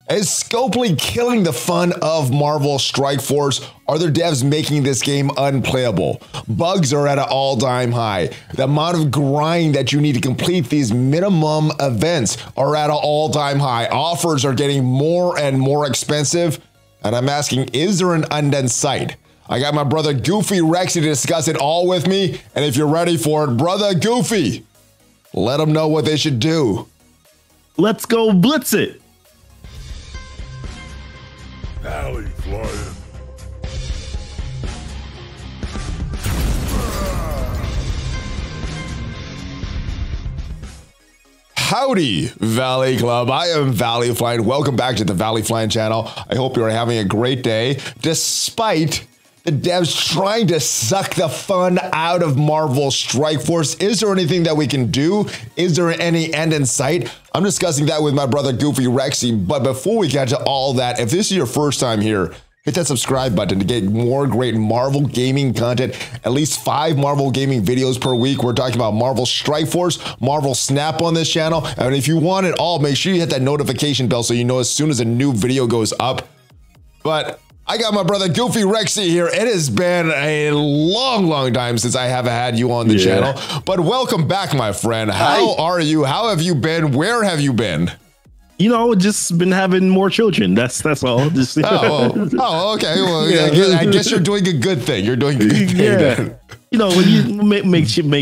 Is Scopely killing the fun of Marvel Strike Force? Are their devs making this game unplayable? Bugs are at an all-time high. The amount of grind that you need to complete these minimum events are at an all-time high. Offers are getting more and more expensive. And I'm asking, is there an end in sight? I got my brother GoofyRhexxi to discuss it all with me. And if you're ready for it, brother Goofy, let them know what they should do. Let's go blitz it. ValleyFlyin. Howdy, Valley Club. I am ValleyFlyin. Welcome back to the ValleyFlyin channel. I hope you're having a great day, despite the devs trying to suck the fun out of Marvel Strike Force. Is there anything that we can do? Is there any end in sight? I'm discussing that with my brother GoofyRhexxi. But before we get to all that, if this is your first time here, hit that subscribe button to get more great Marvel gaming content, at least 5 Marvel gaming videos per week. We're talking about Marvel Strike Force, Marvel Snap on this channel. And if you want it all, make sure you hit that notification bell so you know as soon as a new video goes up. But I got my brother GoofyRhexxi here. It has been a long time since I have had you on the channel. But welcome back, my friend. How are you? How have you been? Where have you been? You know, just been having more children. That's all. Just oh, okay. Well, yeah. I guess you're doing a good thing. You're doing a good thing. Then. You know, when you make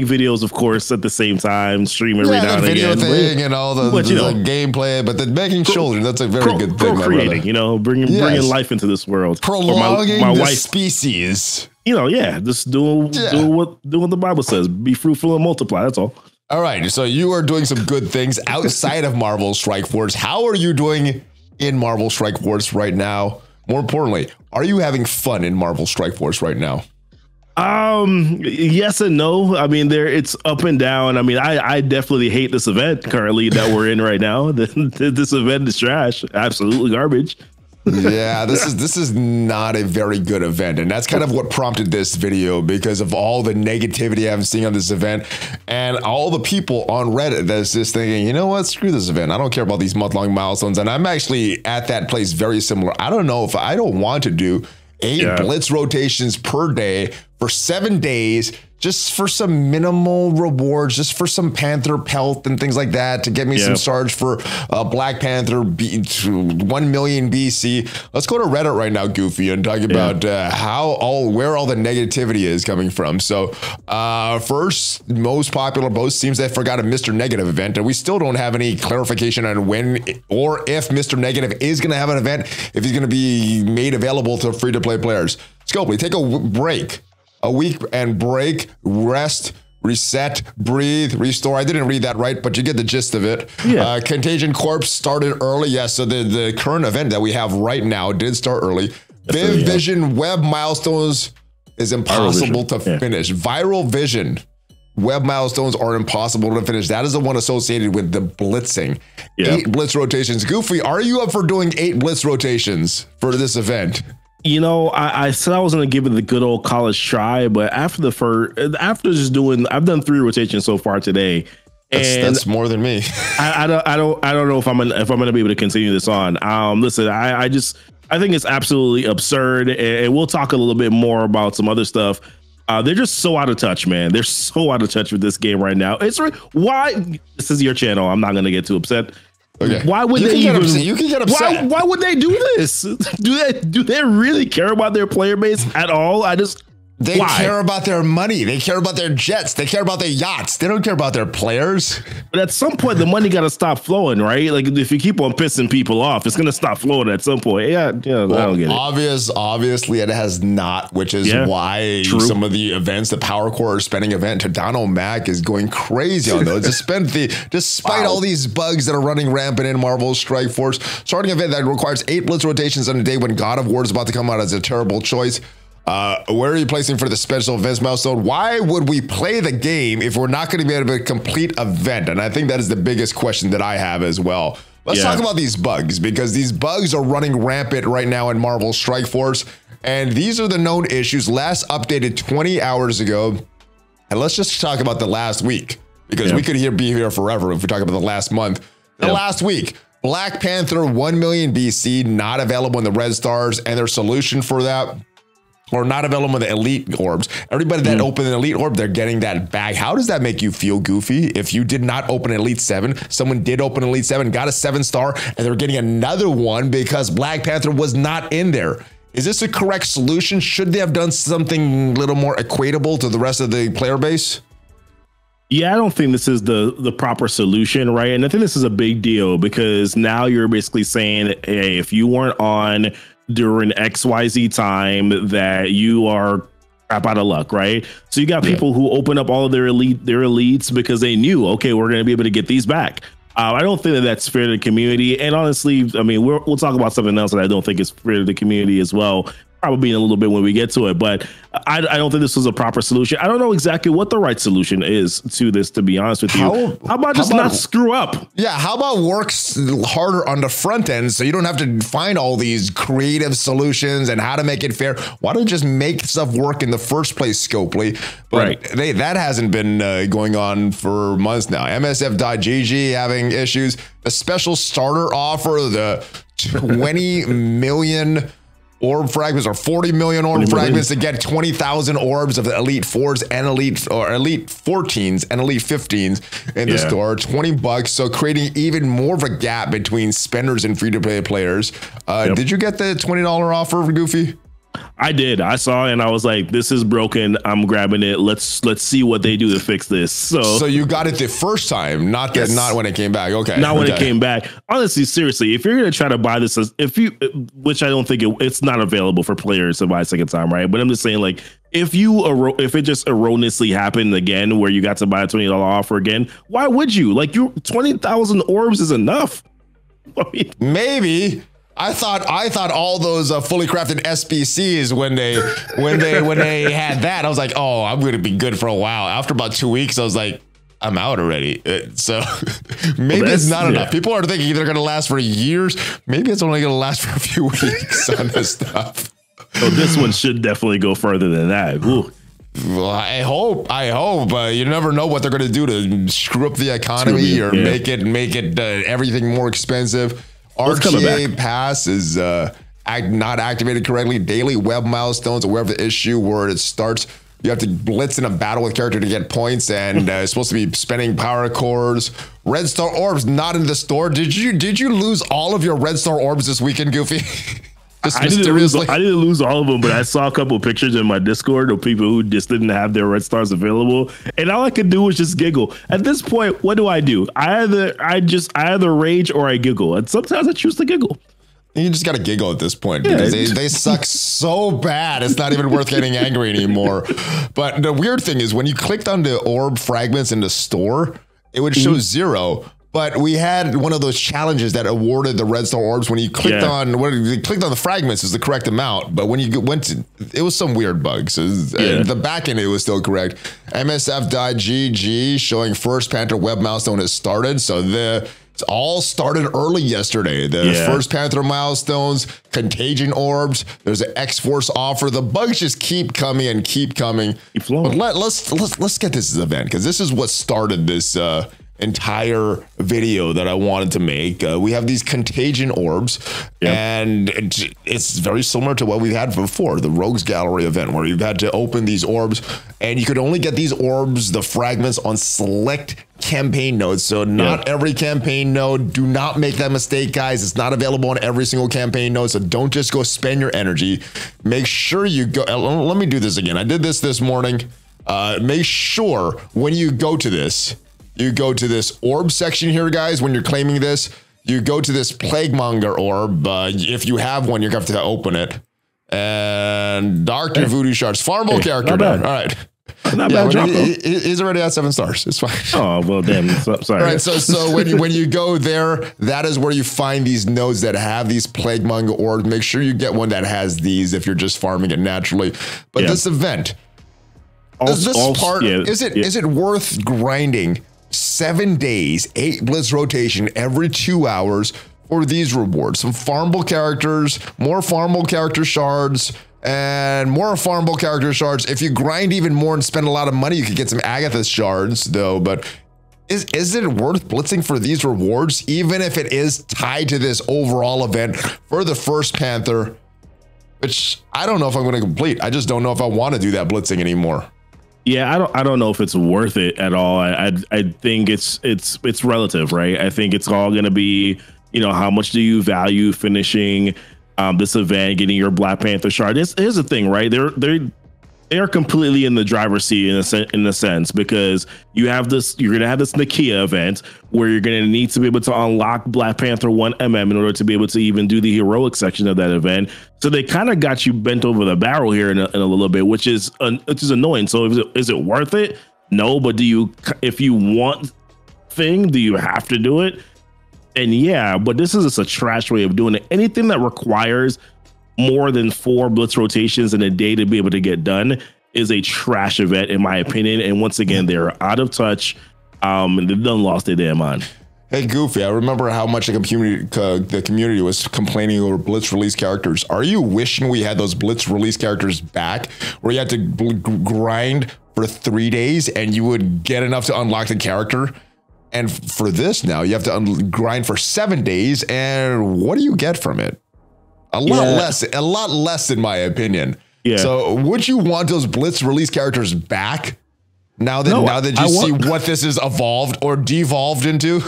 videos, of course, at the same time, stream every now and video again. Thing and all the gameplay, but then making children, that's a very good thing, my brother. You know, bringing life into this world. Prolonging my wife, species. You know, just doing what the Bible says. Be fruitful and multiply. That's all. All right, so you are doing some good things outside of Marvel Strike Force. How are you doing in Marvel Strike Force right now? More importantly, are you having fun in Marvel Strike Force right now? Yes and no. I mean, it's up and down. I mean, I definitely hate this event currently that we're in right now. This event is trash, absolutely garbage. Yeah, this is not a very good event, and that's kind of what prompted this video, because of all the negativity I'm seeing on this event and all the people on Reddit that's just thinking, you know what, screw this event. I don't care about these month-long milestones, and I'm actually at that place very similar. I don't know if I don't want to do 8 Blitz rotations per day for 7 days, just for some minimal rewards, just for some Panther pelt and things like that, to get me some Sarge for Black Panther 1 million BC. Let's go to Reddit right now, Goofy, and talk about where all the negativity is coming from. So first, most popular post seems they forgot a Mr. Negative event, and we still don't have any clarification on when or if Mr. Negative is going to have an event, if he's going to be made available to free-to-play players. Scopely, take a break. A week and break, rest, reset, breathe, restore. I didn't read that right, but you get the gist of it. Yeah. Contagion Corp started early. Yes, so the current event that we have right now did start early. Vision Web milestones is impossible to finish. Viral Vision web milestones are impossible to finish. That is the one associated with the blitzing. 8 Blitz rotations. Goofy, are you up for doing 8 Blitz rotations for this event? You know, I said I was going to give it the good old college try, but after I've done 3 rotations so far today, and that's more than me. I don't know if I'm gonna be able to continue this on. Listen, I think it's absolutely absurd, and we'll talk a little bit more about some other stuff. They're just so out of touch, man. They're so out of touch with this game right now. Why? This is your channel. I'm not going to get too upset. Okay. Why would they even? You can get upset. Why would they do this? Do they really care about their player base at all? They care about their money. They care about their jets. They care about their yachts. They don't care about their players. But at some point, the money got to stop flowing, right? Like, if you keep on pissing people off, it's going to stop flowing at some point. Yeah, well, I don't get it. Obviously, it has not, which is why some of the events, the Power Core spending event, Tadano Mac is going crazy on those. Despite all these bugs that are running rampant in Marvel Strike Force, starting an event that requires 8 Blitz rotations on a day when God of War is about to come out is a terrible choice. Where are you placing for the special events milestone? Why would we play the game if we're not going to be able to complete event? And I think that is the biggest question that I have as well. Let's talk about these bugs, because these bugs are running rampant right now in Marvel Strike Force. And these are the known issues, last updated 20 hours ago. And let's just talk about the last week, because we could be here forever if we talk about the last month. The last week, Black Panther 1 million BC, not available in the red stars, and their solution for that, or not available in the elite orbs. Everybody that opened an elite orb, they're getting that bag. How does that make you feel, Goofy? If you did not open an elite 7, someone did open an elite 7, got a 7-star, and they're getting another one because Black Panther was not in there. Is this a correct solution? Should they have done something a little more equatable to the rest of the player base? Yeah, I don't think this is the proper solution, right? And I think this is a big deal because now you're basically saying, hey, if you weren't on during XYZ time, that you are crap out of luck, right? So you got people who open up all of their elites because they knew, okay, we're going to be able to get these back. I don't think that that's fair to the community. And honestly, I mean, we'll talk about something else that I don't think is fair to the community as well, probably in a little bit when we get to it. But I don't think this was a proper solution. I don't know exactly what the right solution is to this, to be honest with you. How about just not screw up? Yeah, how about work harder on the front end so you don't have to find all these creative solutions and how to make it fair? Why don't you just make stuff work in the first place, Scopely? But that hasn't been going on for months now. MSF.GG having issues. A special starter offer, the 20 million orb fragments, or 40 million orb fragments to get 20,000 orbs of the elite 4s and elite 14s and elite 15s in the store. $20, so creating even more of a gap between spenders and free-to-play players. Did you get the $20 offer, Goofy? I did. I saw it and I was like, this is broken. I'm grabbing it. Let's see what they do to fix this. So you got it the first time, not when it came back. Okay. Not when it came back. Honestly, seriously, if you're going to try to buy this, which I don't think it's not available for players to buy a second time, right? But I'm just saying, like, if it just erroneously happened again where you got to buy a $20 offer again, why would you? Like, 20,000 orbs is enough. I mean, maybe. I thought all those fully crafted SBCs when they had that, I was like, oh, I'm going to be good for a while. After about 2 weeks, I was like, I'm out already. So maybe it's not enough. People are thinking they're going to last for years. Maybe it's only going to last for a few weeks on this stuff. So this one should definitely go further than that. Ooh. Well, I hope. You never know what they're going to do to screw up the economy or make it everything more expensive. RTA pass is not activated correctly. Daily web milestones, aware of the issue where it starts. You have to blitz in a battle with character to get points, and it's supposed to be spending power cores. Red star orbs not in the store. Did you lose all of your red star orbs this weekend, Goofy? I didn't lose all of them, but I saw a couple of pictures in my Discord of people who just didn't have their red stars available, and all I could do was just giggle. At this point, what do? I either rage or I giggle, and sometimes I choose to giggle. You just got to giggle at this point because they suck so bad. It's not even worth getting angry anymore. But the weird thing is when you clicked on the orb fragments in the store, it would show 0. But we had one of those challenges that awarded the red star orbs when you clicked on the fragments is the correct amount. But when you went to, it was some weird bugs. The back end, it was still correct. MSF.GG showing first Panther web milestone has started. So it's all started early yesterday. The first Panther milestones, contagion orbs. There's an X-Force offer. The bugs just keep coming and keep coming. But let's get this event because this is what started this entire video that I wanted to make. We have these contagion orbs, and it's very similar to what we've had before, the Rogues Gallery event, where you've had to open these orbs, and you could only get these orbs, the fragments, on select campaign nodes. So not every campaign node. Do not make that mistake, guys. It's not available on every single campaign node, so don't just go spend your energy. Make sure you go. Let me do this again. I did this morning. Make sure when you go to this, you go to this orb section here, guys. When you're claiming this, you go to this Plaguemonger orb. If you have one, you're going to have to open it. And Dr. Voodoo Shards, farmable character. All right. Not bad drop, though. He's already at 7 stars. It's fine. Oh, well, damn. Sorry. All right. So when you go there, that is where you find these nodes that have these Plaguemonger orbs. Make sure you get one that has these if you're just farming it naturally. But this event, is it worth grinding 7 days, 8 Blitz rotation every 2 hours for these rewards? Some farmable characters, more farmable character shards, and more farmable character shards. If you grind even more and spend a lot of money, you could get some Agatha shards, though. But Is it worth blitzing for these rewards, even if it is tied to this overall event for the first Panther, which I don't know if I'm going to complete. I just don't know if I want to do that blitzing anymore. Yeah, I don't know if it's worth it at all. I think it's relative, right? I think it's all going to be, you know, how much do you value finishing this event, getting your Black Panther shard. Here's the thing, right? They are completely in the driver's seat in a sense, because you're going to have this Nakia event where you're going to need to be able to unlock Black Panther 1mm in order to be able to even do the heroic section of that event. So they kind of got you bent over the barrel here in a little bit, which is annoying. So is it worth it? No, but if you want thing, do you have to do it? And yeah, but this is just a trash way of doing it. Anything that requires more than 4 blitz rotations in a day to be able to get done is a trash event, in my opinion. And once again, they're out of touch. And they've done lost their damn mind. Hey, Goofy, I remember how much the community was complaining over Blitz release characters. Are you wishing we had those Blitz release characters back, where you had to grind for 3 days and you would get enough to unlock the character? And for this now, you have to grind for 7 days, and what do you get from it? A lot less, in my opinion. Yeah. So would you want those Blitz release characters back now that you see what this is evolved or devolved into?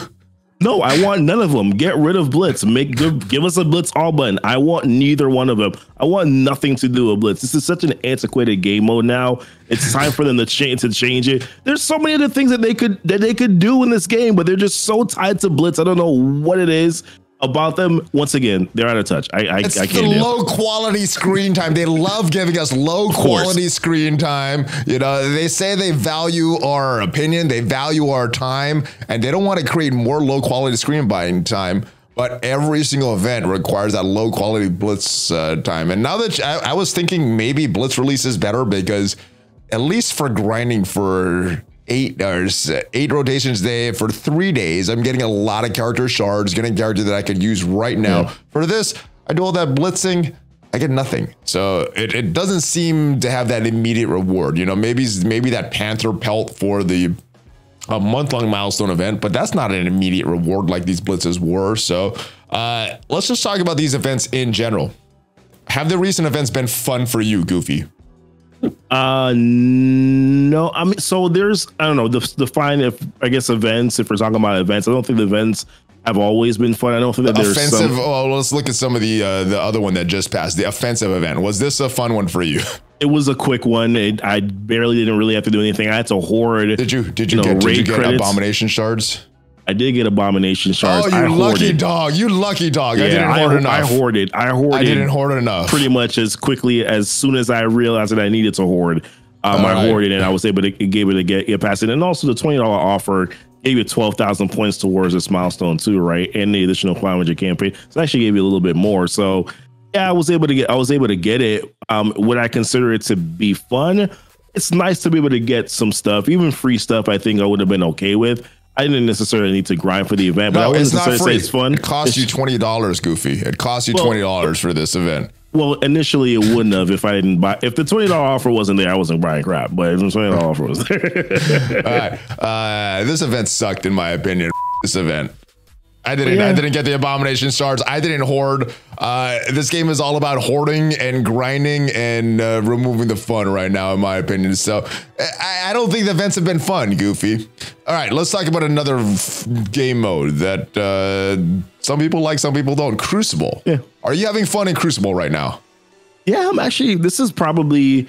No, I want none of them. Get rid of Blitz. Give us a Blitz all button. I want neither one of them. I want nothing to do with Blitz. This is such an antiquated game mode now. It's time for them to change it. There's so many other things that they could do in this game, but they're just so tied to Blitz. I don't know what it is about them. Once again, they're out of touch. I can't. It's the low quality screen time. They love giving us low quality screen time. You know, they say they value our opinion, they value our time, and they don't want to create more low quality screen buying time. But every single event requires that low quality Blitz time. And now that I was thinking maybe Blitz release is better, because at least for grinding for 8 rotations a day for 3 days, I'm getting a lot of character shards, getting character that I could use right now. Yeah. For this, I do all that blitzing, I get nothing. So it doesn't seem to have that immediate reward. You know, maybe that Panther pelt for the month-long milestone event, but that's not an immediate reward like these blitzes were. So let's just talk about these events in general. Have the recent events been fun for you, Goofy? No, I mean, so there's, I don't know, define events, if we're talking about events. I don't think the events have always been fun. I don't think that there's offensive. Oh, let's look at some of the other one that just passed, the offensive event. Was this a fun one for you? It was a quick one. I barely didn't really have to do anything. I had to hoard. Did you get abomination shards? I did get abomination shards. Oh, you lucky dog. You lucky dog. Yeah, I didn't hoard enough. I hoarded. I didn't hoard enough. Pretty much as quickly as soon as I realized that I needed to hoard. I hoarded, and I was able to get past it. And also the $20 offer gave you 12,000 points towards this milestone too, right? And the additional 500 campaign. So it actually gave you a little bit more. So yeah, I was able to get it. Would I consider it to be fun? It's nice to be able to get some stuff, even free stuff. I think I would have been okay with. I didn't necessarily need to grind for the event, but I wouldn't necessarily say it's fun. It cost you $20, Goofy. It cost you $20 for this event. Well, initially it wouldn't have if I didn't buy. If the $20 offer wasn't there, I wasn't buying crap. But if the $20 offer was there, all right. This event sucked, in my opinion. This event. I didn't get the abomination shards. I didn't hoard. This game is all about hoarding and grinding and removing the fun right now, in my opinion. So I don't think the events have been fun, Goofy. All right, let's talk about another game mode that some people like, some people don't. Crucible. Yeah. Are you having fun in Crucible right now? Yeah, I'm actually. This is probably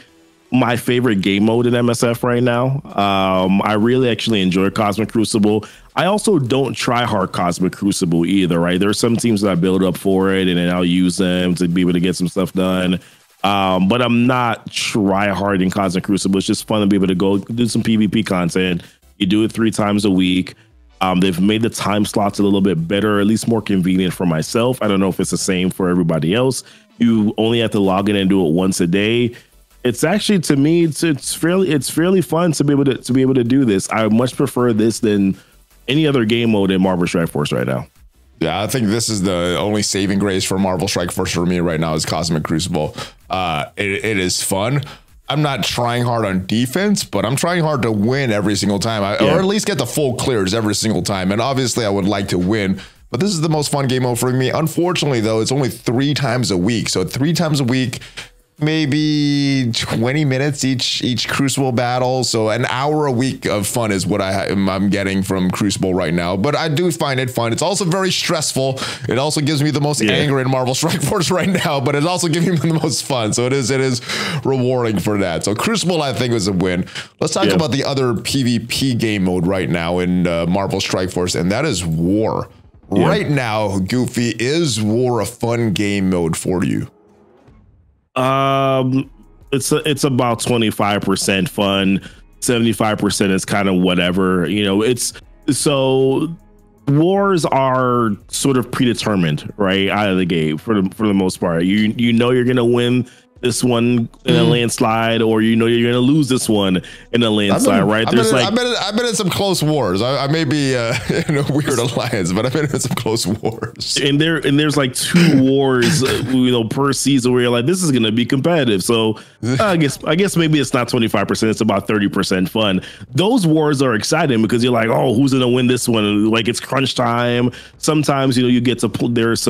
my favorite game mode in MSF right now. I really actually enjoy Cosmic Crucible. I also don't try hard Cosmic Crucible either, right? There are some teams that I build up for it and then I'll use them to be able to get some stuff done. But I'm not try hard in Cosmic Crucible. It's just fun to be able to go do some PvP content. You do it 3 times a week. They've made the time slots a little bit better, at least more convenient for myself. I don't know if it's the same for everybody else. You only have to log in and do it once a day. It's actually, to me, it's fairly fun to be able to do this. I much prefer this than any other game mode in Marvel Strike Force right now. Yeah, I think this is the only saving grace for Marvel Strike Force for me right now is Cosmic Crucible. It is fun. I'm not trying hard on defense, but I'm trying hard to win every single time, or at least get the full clears every single time. And obviously, I would like to win, but this is the most fun game mode for me. Unfortunately, though, it's only 3 times a week. So 3 times a week, maybe 20 minutes each Crucible battle. So an hour a week of fun is what I'm getting from Crucible right now. But I do find it fun. It's also very stressful. It also gives me the most anger in Marvel Strike Force right now, but it also gives me the most fun. So it is rewarding for that. So Crucible, I think, was a win. Let's talk about the other PvP game mode right now in Marvel Strike Force, and that is War. Right now, Goofy, is War a fun game mode for you? It's about 25% fun, 75% is kind of whatever, you know. It's so wars are sort of predetermined right out of the gate for the most part. You know you're gonna win this one in a landslide, or you know you're gonna lose this one in a landslide, right? I've been in some close wars. I may be in a weird alliance, but I've been in some close wars. And there's like 2 wars, you know, per season where you're like, this is gonna be competitive. So I guess maybe it's not 25%. It's about 30% fun. Those wars are exciting because you're like, oh, who's gonna win this one? Like, it's crunch time. Sometimes, you know, you get to there's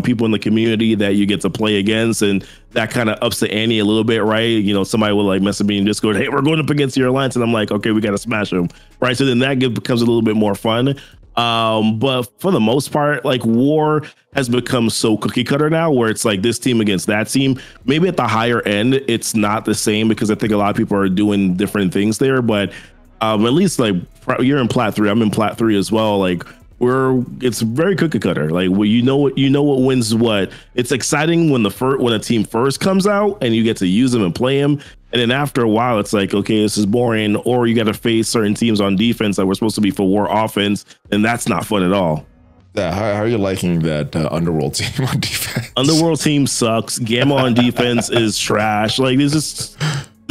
people in the community that you get to play against, and that kind of ups the ante a little bit, right? You know, somebody will like message me and just go, hey, we're going up against your alliance. And I'm like, okay, we got to smash them, right? So then that becomes a little bit more fun. But for the most part, like, War has become so cookie cutter now, where it's like this team against that team. Maybe at the higher end, it's not the same because I think a lot of people are doing different things there. But at least, like, you're in Plat 3, I'm in Plat 3 as well. Like, it's very cookie cutter. Like, well, you know what wins what. It's exciting when a team first comes out and you get to use them and play them, and then after a while it's like, okay, this is boring, or you got to face certain teams on defense that were supposed to be for War offense, and that's not fun at all. Yeah, how are you liking that Underworld team on defense? Underworld team sucks. Gamma on defense is trash. Like, there's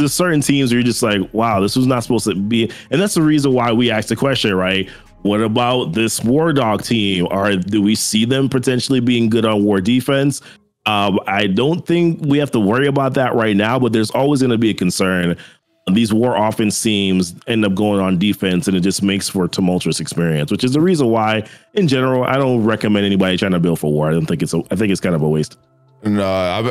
certain teams where you're just like, wow, this was not supposed to be. And that's the reason why we asked the question, right? What about this War Dog team? Do we see them potentially being good on War defense? I don't think we have to worry about that right now, but there's always going to be a concern. These War offense teams end up going on defense, and it just makes for a tumultuous experience, which is the reason why, in general, I don't recommend anybody trying to build for War. I think it's kind of a waste. No,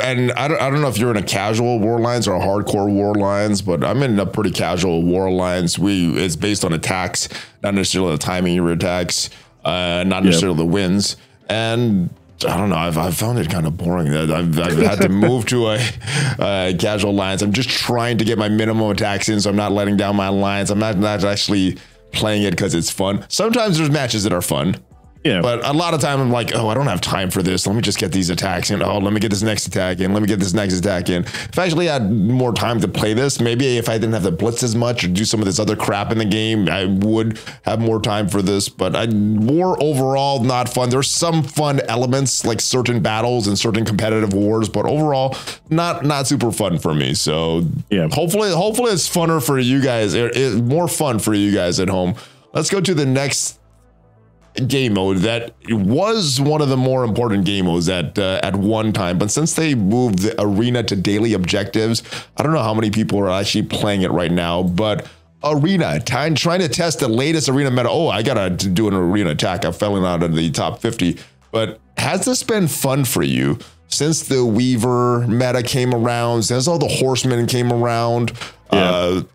and I don't know if you're in a casual War Alliance or a hardcore War Alliance, but I'm in a pretty casual War Alliance. It's based on attacks, not necessarily the timing of your attacks, not necessarily the wins. And I don't know, I've found it kind of boring. I've had to move to a casual alliance. I'm just trying to get my minimum attacks in, so I'm not letting down my alliance. I'm not actually playing it because it's fun. Sometimes there's matches that are fun. Yeah, but a lot of time I'm like, oh, I don't have time for this. Let me just get these attacks in. Oh, let me get this next attack in. Let me get this next attack in. If I actually had more time to play this, maybe if I didn't have to blitz as much or do some of this other crap in the game, I would have more time for this. But War overall, not fun. There's some fun elements like certain battles and certain competitive wars, but overall, not super fun for me. So yeah, hopefully it's funner for you guys. It's more fun for you guys at home. Let's go to the next game mode that was one of the more important game modes at one time, but since they moved the arena to daily objectives, I don't know how many people are actually playing it right now. But arena, trying to test the latest arena meta. Oh, I gotta do an arena attack. I fell out of the top 50. But has this been fun for you since the Weaver meta came around, since all the Horsemen came around?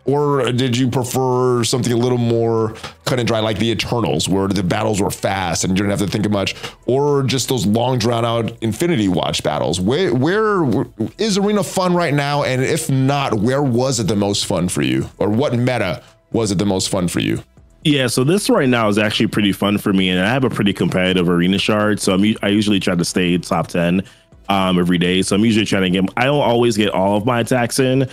Or did you prefer something a little more cut and dry, like the Eternals, where the battles were fast and you didn't have to think much, or just those long drawn out Infinity Watch battles? Where is arena fun right now? And if not, where was it the most fun for you? Or what meta was it the most fun for you? Yeah, so this right now is actually pretty fun for me, and I have a pretty competitive arena shard, so I usually try to stay top 10 every day. So I'm usually trying to I don't always get all of my attacks in.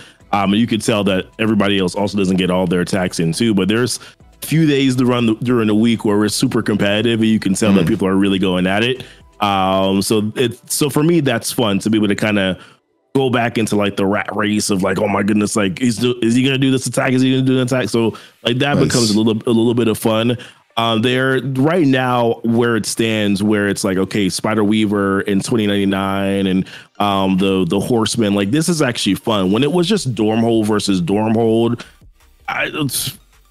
You could tell that everybody else also doesn't get all their attacks in too, but there's a few days during the week where we're super competitive, and you can tell that people are really going at it. So for me, that's fun to be able to kind of go back into like the rat race of like, oh my goodness, like is he gonna do this attack? Is he gonna do an attack? So like that becomes a little bit of fun. They're right now where it stands, where it's like, okay, Spider Weaver in 2099 and the Horseman. Like, this is actually fun. When it was just Dormhold versus Dormhold,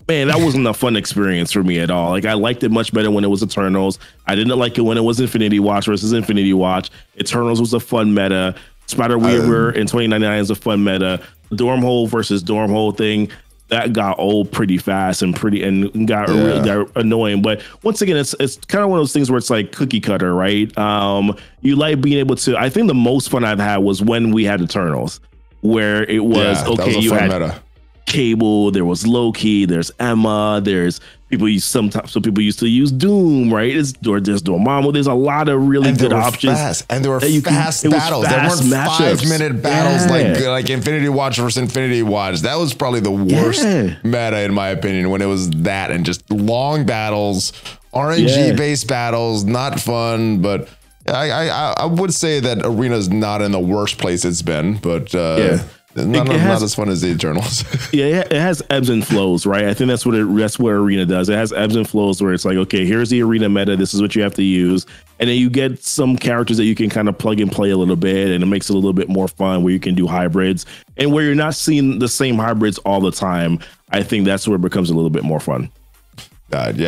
man, that wasn't a fun experience for me at all. Like, I liked it much better when it was Eternals. I didn't like it when it was Infinity Watch versus Infinity Watch. Eternals was a fun meta. Spider Weaver in 2099 is a fun meta. Dormhold versus Dormhold thing, that got old pretty fast and got annoying. But once again, it's kind of one of those things where it's like cookie cutter, right? You like being able to. I think the most fun I've had was when we had Eternals, where it was okay. You had meta. Cable, there was Loki, there's Emma, there's people some people used to use Doom, right? There's Dormammu. There's a lot of really good options. And there were fast battles. There weren't 5-minute battles like Infinity Watch versus Infinity Watch. That was probably the worst meta in my opinion, when it was that and just long battles, RNG based battles, not fun. But I would say that Arena's not in the worst place it's been, but not as fun as the Eternals. It has ebbs and flows, right? I think that's what Arena does. It has ebbs and flows where it's like, okay, here's the Arena meta. This is what you have to use. And then you get some characters that you can kind of plug and play a little bit, and it makes it a little bit more fun where you can do hybrids. And where you're not seeing the same hybrids all the time, I think that's where it becomes a little bit more fun. And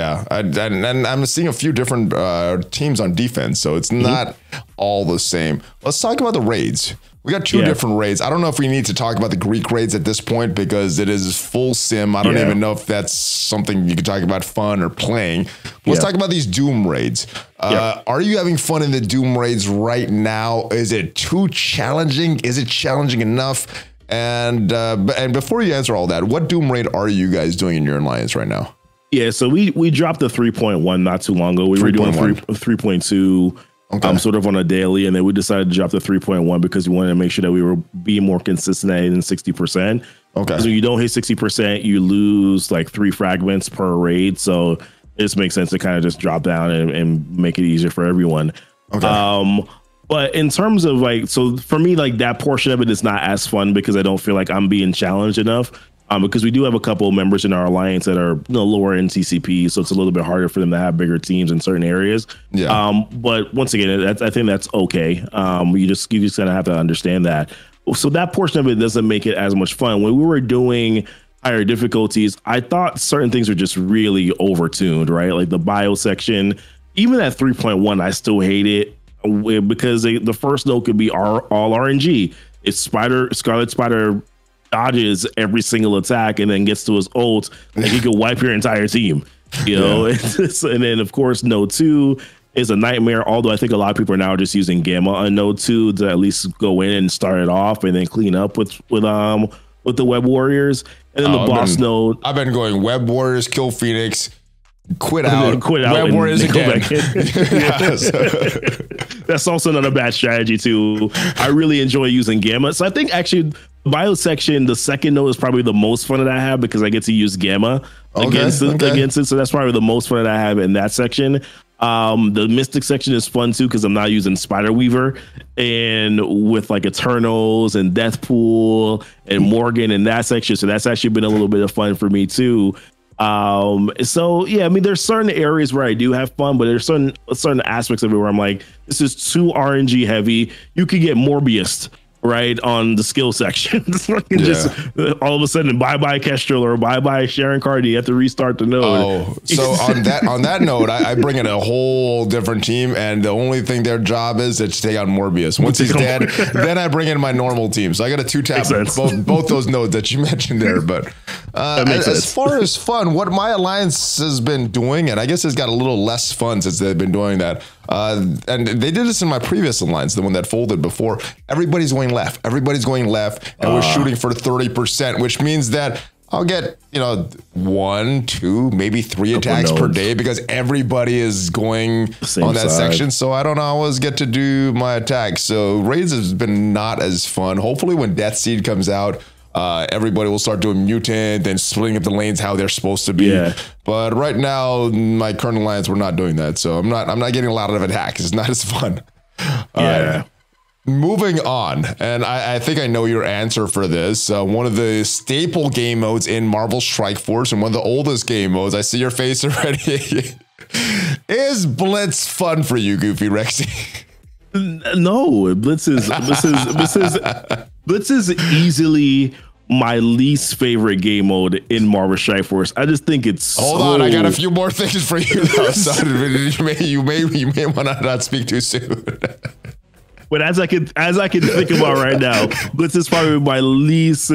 I'm seeing a few different teams on defense, so it's not all the same. Let's talk about the raids. We got two different raids. I don't know if we need to talk about the Greek raids at this point because it is full sim. I don't even know if that's something you can talk about fun or playing. Let's talk about these Doom raids. Are you having fun in the Doom raids right now? Is it too challenging? Is it challenging enough? And before you answer all that, what Doom raid are you guys doing in your alliance right now? Yeah, so we dropped the 3.1 not too long ago. We were doing 3.2. Sort of on a daily, and then we decided to drop the 3.1 because we wanted to make sure that we were being more consistent at hitting 60%. Okay. So you don't hit 60%, you lose like 3 fragments per raid. So it just makes sense to kind of just drop down and make it easier for everyone. Okay. But in terms of like, so for me, like that portion of it is not as fun because I don't feel like I'm being challenged enough. Because we do have a couple of members in our alliance that are lower in TCP, so it's a little bit harder for them to have bigger teams in certain areas. Yeah. But once again, I think that's okay. You just kind of have to understand that. So that portion of it doesn't make it as much fun. When we were doing higher difficulties, I thought certain things were just really overtuned, right? Like the bio section, even at 3.1, I still hate it because the first note could be all RNG. It's Scarlet Spider dodges every single attack and then gets to his ult, and he could wipe your entire team, you know. And then of course node 2 is a nightmare, although I think a lot of people are now just using Gamma on node 2 to at least go in and start it off and then clean up with the Web Warriors. And then the boss node, I've been going Web Warriors, kill Phoenix, quit out, Web Warriors again. That's also not a bad strategy too. I really enjoy using Gamma, so I think actually bio section, the second node is probably the most fun that I have because I get to use Gamma against it. So that's probably the most fun that I have in that section. The Mystic section is fun too because I'm not using Spider Weaver, and with like Eternals and Deathpool and Morgan in that section. So that's actually been a little bit of fun for me too. So yeah, I mean, there's certain areas where I do have fun, but there's certain aspects of it where I'm like, this is too RNG heavy. You could get Morbius right on the skill section. Just all of a sudden, bye Kestrel or bye Sharon Cardi. You have to restart the node. Oh, so on that note, I bring in a whole different team, and the only thing their job is to take out Morbius. Once he's dead, then I bring in my normal team. So I got a 2-tap both those nodes that you mentioned there. But as far as fun, what my alliance has been doing, and I guess it's got a little less fun since they've been doing that. And they did this in my previous alliance, the one that folded before. Everybody's going left, and we're shooting for 30%, which means that I'll get 1, 2, maybe 3 attacks per day because everybody is going on that section. So I don't always get to do my attacks. So raids has been not as fun. Hopefully when Death Seed comes out, everybody will start doing mutant and splitting up the lanes how they're supposed to be. Yeah. But right now, my current alliance, we're not doing that. So I'm not getting a lot of attacks. It's not as fun. Moving on, and I think I know your answer for this. One of the staple game modes in Marvel Strike Force and one of the oldest game modes, I see your face already. Is Blitz fun for you, GoofyRhexxi? No, Blitz is easily my least favorite game mode in Marvel Strike Force. I just think it's Hold on, I got a few more things for you though. So you may want to not speak too soon. But as I can think about right now, Blitz is probably my least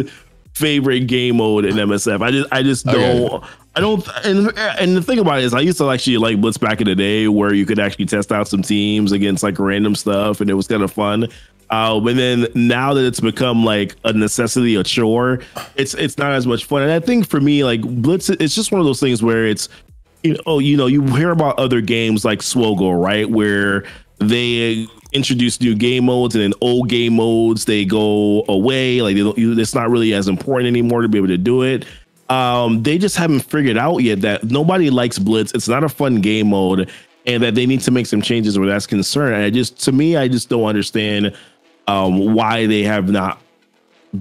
favorite game mode in MSF. I just don't. Okay. I don't. And the thing about it is, I used to actually like Blitz back in the day, where you could actually test out some teams against like random stuff, and it was kind of fun. But then now that it's become like a necessity, a chore, it's not as much fun. And I think for me, like Blitz, it's just one of those things where it's, you hear about other games like Swogo, right, where they introduce new game modes and then old game modes, they go away. Like it's not really as important anymore to be able to do it. They just haven't figured out yet that nobody likes Blitz. It's not a fun game mode, and that they need to make some changes where that's concerned. And I just don't understand why they have not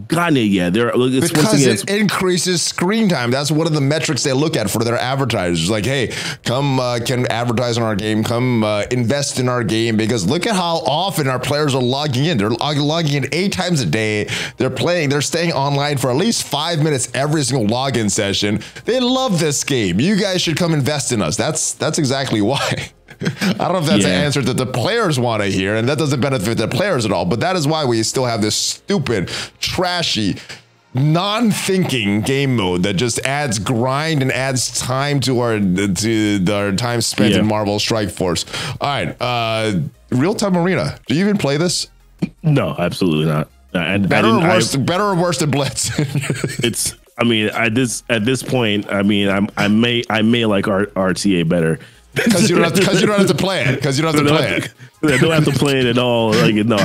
gotten it yet. Because it increases screen time. That's one of the metrics they look at for their advertisers. Like, hey, come can advertise on our game, come invest in our game, because look at how often our players are logging in. They're logging in 8 times a day. They're staying online for at least 5 minutes every single login session. They love this game. You guys should come invest in us. That's exactly why. I don't know if that's an answer that the players want to hear, and that doesn't benefit the players at all, but that is why we still have this stupid, trashy, non-thinking game mode that just adds grind and adds time to our time spent in Marvel Strike Force. All right, Real-Time Arena. Do you even play this? No, absolutely not. And better or worse than Blitz? It's. I mean, at this point, I mean, I may like RTA better. Because you don't have to play it. Because you don't have to play it. I don't have to play it at all. Like no,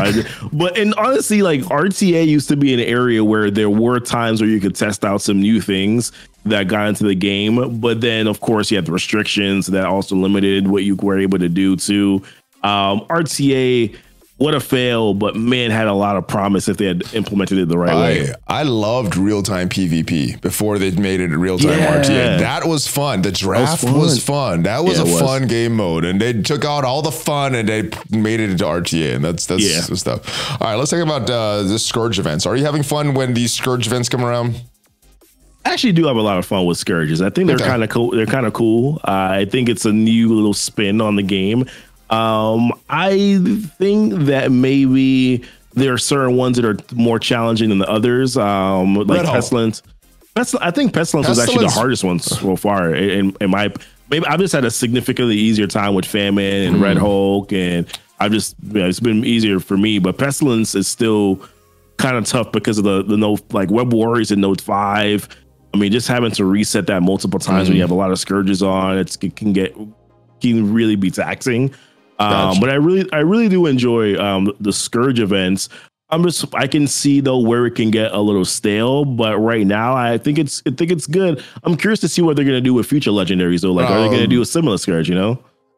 and honestly, like RTA used to be an area where there were times where you could test out some new things that got into the game. But then, of course, you had the restrictions that also limited what you were able to do too. RTA. What a fail, but man, had a lot of promise if they had implemented it the right way. I loved real-time PvP before they made it real-time RTA. That was fun. The draft was fun. That was a fun game mode, and they took out all the fun and they made it into RTA, and that's the stuff. All right, let's talk about the Scourge events. Are you having fun when these Scourge events come around? I actually do have a lot of fun with Scourges. I think they're kind of cool. They're kind of cool. I think it's a new little spin on the game. I think that maybe there are certain ones that are more challenging than the others. Like Pestilence. I think Pestilence was actually the hardest one so far. Maybe I've just had a significantly easier time with Famine and Red Hulk, and it's been easier for me. But Pestilence is still kind of tough because of the node, like Web Warriors in Node 5. I mean, just having to reset that multiple times when you have a lot of Scourges on, it can really be taxing. Gotcha. But I really do enjoy the Scourge events. I can see though where it can get a little stale, but right now I think it's good. I'm curious to see what they're gonna do with future legendaries though. Like, are they gonna do a similar Scourge?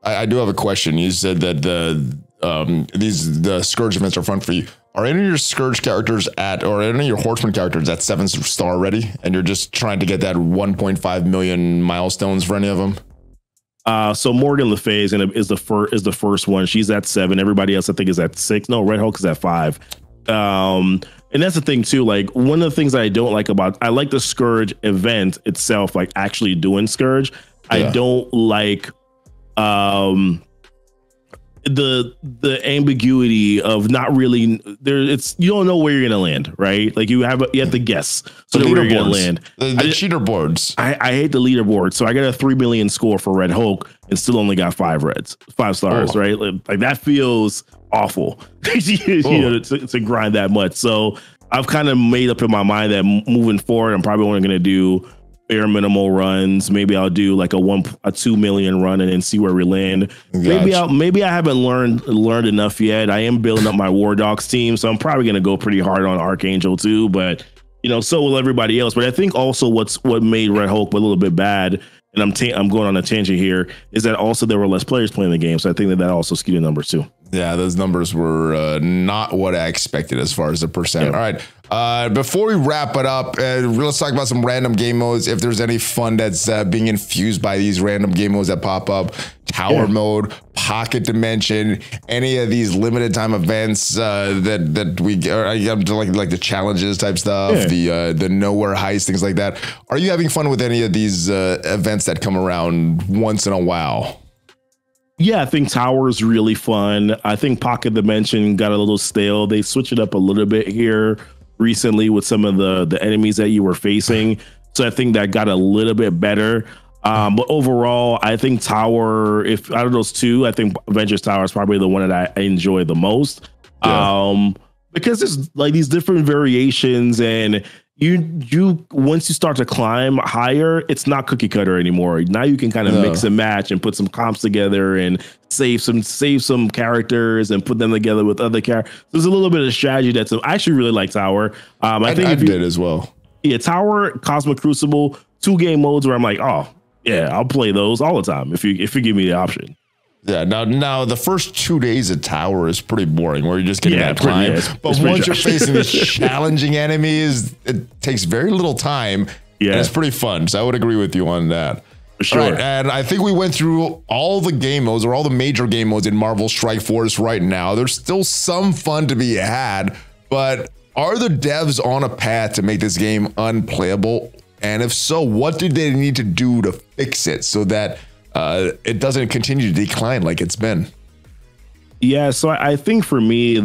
I do have a question. You said that the Scourge events are fun for you. Are any of your Scourge characters or any of your Horseman characters at 7-star already, and you're just trying to get that 1.5 million milestones for any of them? So Morgan Le Fay is the first one. She's at 7. Everybody else I think is at 6. No, Red Hulk is at 5. And that's the thing too. Like, one of the things I don't like I like the Scourge event itself, like actually doing Scourge. I don't like the ambiguity of not really there. You don't know where you're gonna land, right? Like you have to guess so where you're gonna land. The cheater boards. I hate the leaderboard. So I got a 3 million score for Red Hulk and still only got 5 stars, right? Like that feels awful. To grind that much. So I've kind of made up in my mind that moving forward, I'm probably only gonna do bare minimal runs. Maybe I'll do like a 2 million run and then see where we land. Gotcha. Maybe I haven't learned enough yet. I am building up my War Dogs team, so I'm probably gonna go pretty hard on Archangel too. But so will everybody else. But I think also what made Red Hulk a little bit bad and I'm going on a tangent here, is that also there were less players playing the game. So I think that also skewed the numbers too. Yeah, those numbers were not what I expected as far as the percent. Yeah. All right. Before we wrap it up, let's talk about some random game modes. If there's any fun that's being infused by these random game modes that pop up, tower mode, pocket dimension, any of these limited time events that we like the challenges type stuff, the nowhere heist, things like that. Are you having fun with any of these events that come around once in a while? Yeah, I think Tower is really fun. I think Pocket Dimension got a little stale. They switched it up a little bit here recently with some of the enemies that you were facing. So I think that got a little bit better. But overall, I think Tower, if out of those two, I think Avengers Tower is probably the one that I enjoy the most. Yeah. Because there's like these different variations, and you once you start to climb higher, it's not cookie cutter anymore. Now you can kind of mix and match and put some comps together and save some characters and put them together with other characters. There's a little bit of strategy that's I actually really like Tower. I think I did as well. Yeah, Tower, Cosmic Crucible, 2 game modes where I'm like, oh yeah, I'll play those all the time if you give me the option. Yeah, now the first 2 days of Tower is pretty boring, where you're just getting that climb. But once you're facing these challenging enemies, it takes very little time. Yeah, and it's pretty fun. So I would agree with you on that. For sure. All right, and I think we went through all the game modes, or all the major game modes in Marvel Strike Force right now. There's still some fun to be had, but are the devs on a path to make this game unplayable? And if so, what do they need to do to fix it so that it doesn't continue to decline like it's been? Yeah, so I think for me,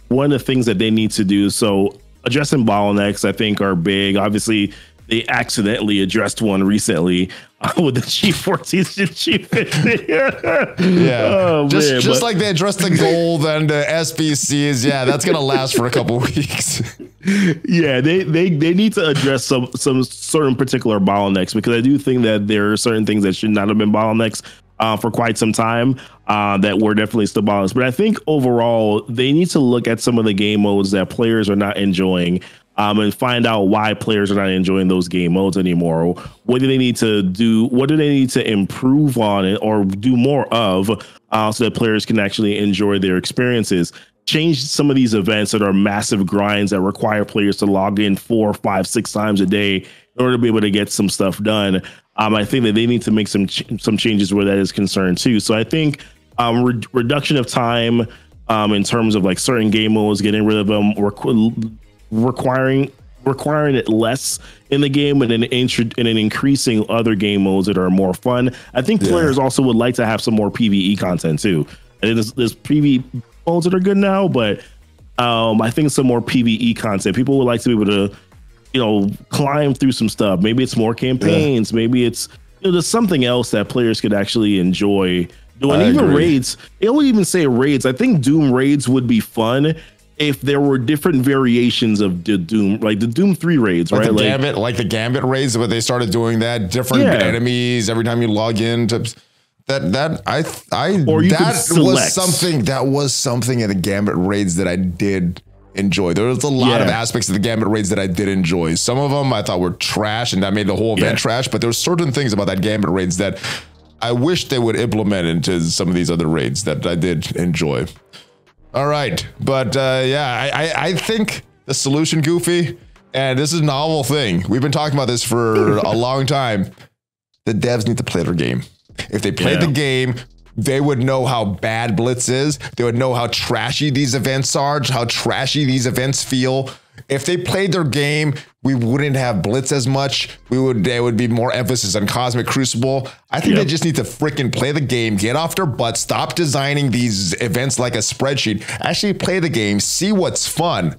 one of the things that they need to do, so addressing bottlenecks, I think are big. Obviously, they accidentally addressed one recently with the G14 and G15. Yeah, just like they addressed the gold and the SBCs. Yeah, that's gonna last for a couple weeks. Yeah, they need to address some certain particular bottlenecks, because I do think that there are certain things that should not have been bottlenecks for quite some time that were definitely still bottlenecks. But I think overall they need to look at some of the game modes that players are not enjoying. And find out why players are not enjoying those game modes anymore. What do they need to do? What do they need to improve on it or do more of so that players can actually enjoy their experiences? Change some of these events that are massive grinds that require players to log in 4, 5, 6 times a day in order to be able to get some stuff done. I think that they need to make some changes where that is concerned too. So I think reduction of time in terms of like certain game modes, getting rid of them, requiring it less in the game, and then increasing other game modes that are more fun. I think players also would like to have some more PvE content too. And there's PvE modes that are good now, but I think some more PvE content. People would like to be able to, climb through some stuff. Maybe it's more campaigns. Maybe it's there's something else that players could actually enjoy doing. Even raids. It would even say raids. I think Doom raids would be fun if there were different variations of the Doom, like the Doom 3 raids, like right? The Gambit raids, but they started doing that, different enemies every time you log in to that was something in the Gambit raids that I did enjoy. There was a lot of aspects of the Gambit raids that I did enjoy. Some of them I thought were trash, and that made the whole event trash, but there were certain things about that Gambit raids that I wish they would implement into some of these other raids that I did enjoy. All right, but I think the solution, Goofy, and this is a novel thing. We've been talking about this for a long time. The devs need to play their game. If they played the game, they would know how bad Blitz is. They would know how trashy these events are, how trashy these events feel. If they played their game, we wouldn't have Blitz as much. There would be more emphasis on Cosmic Crucible. I think they just need to freaking play the game, get off their butt, stop designing these events like a spreadsheet. Actually play the game, see what's fun.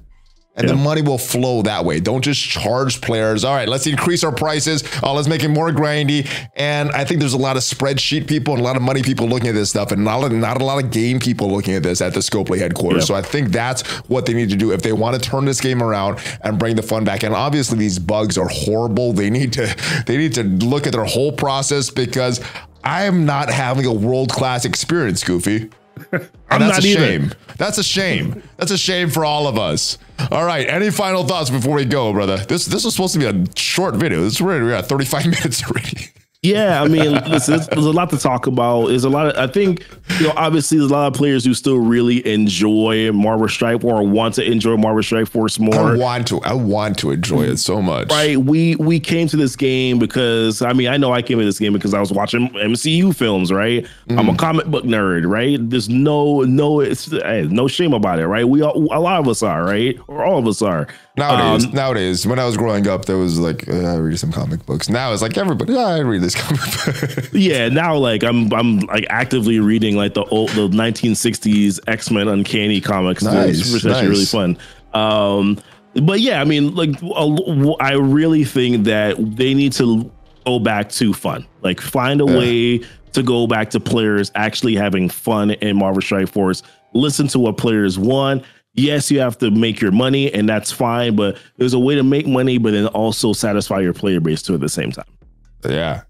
And the money will flow that way. Don't just charge players. All right, let's increase our prices. Let's make it more grindy. And I think there's a lot of spreadsheet people and a lot of money people looking at this stuff, and not a lot of game people looking at this at the Scopely headquarters. So I think that's what they need to do if they want to turn this game around and bring the fun back. And obviously these bugs are horrible. They need to look at their whole process, because I am not having a world-class experience, Goofy. And that's a shame. That's a shame. That's a shame for all of us. All right. Any final thoughts before we go, brother? This was supposed to be a short video. We're at 35 minutes already. Yeah, I mean, listen, there's a lot to talk about. There's a lot of, I think, obviously there's a lot of players who still really enjoy Marvel Strike or want to enjoy Marvel Strike Force more. I want to enjoy it so much. Right. We came to this game because, I mean, I know I came to this game because I was watching MCU films, right? I'm a comic book nerd, right? There's no shame about it, right? A lot of us are, right? Or all of us are. Nowadays, when I was growing up, there was like, I read some comic books. Now it's like everybody, I read this comic book. Yeah, now like I'm like actively reading like the 1960s X-Men Uncanny comics. Nice, it's actually really fun. But yeah, I mean, like I really think that they need to go back to fun. Like find a way to go back to players actually having fun in Marvel Strike Force. Listen to what players want. Yes, you have to make your money, and that's fine. But there's a way to make money, but then also satisfy your player base too at the same time. I'll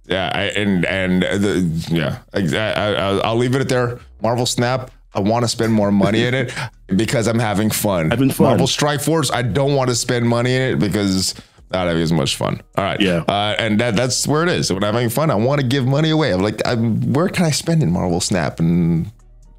leave it at there. Marvel Snap, I want to spend more money in it because I'm having fun. Marvel Strike Force, I don't want to spend money in it because not having as much fun. All right. Yeah. And that's where it is. When I'm having fun, I want to give money away. I'm like, where can I spend in Marvel Snap and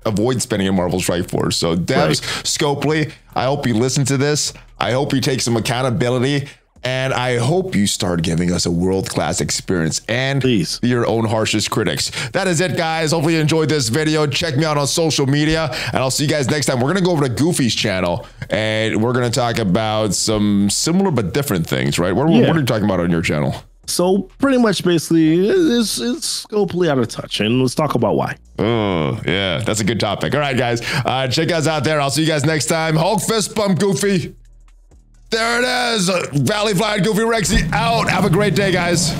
avoid spending in Marvel Strike Force? So Devs, Scopely, I hope you listen to this. I hope you take some accountability. And I hope you start giving us a world-class experience and be your own harshest critics. That is it, guys. Hopefully you enjoyed this video. Check me out on social media, and I'll see you guys next time. We're going to go over to Goofy's channel, and we're going to talk about some similar but different things, right? What are you talking about on your channel? So pretty much basically it's Scopely out of touch, and let's talk about why. Oh, yeah, that's a good topic. All right, guys, check us out there. I'll see you guys next time. Hulk fist bump, Goofy. There it is. ValleyFlyin, GoofyRhexxi out. Have a great day, guys.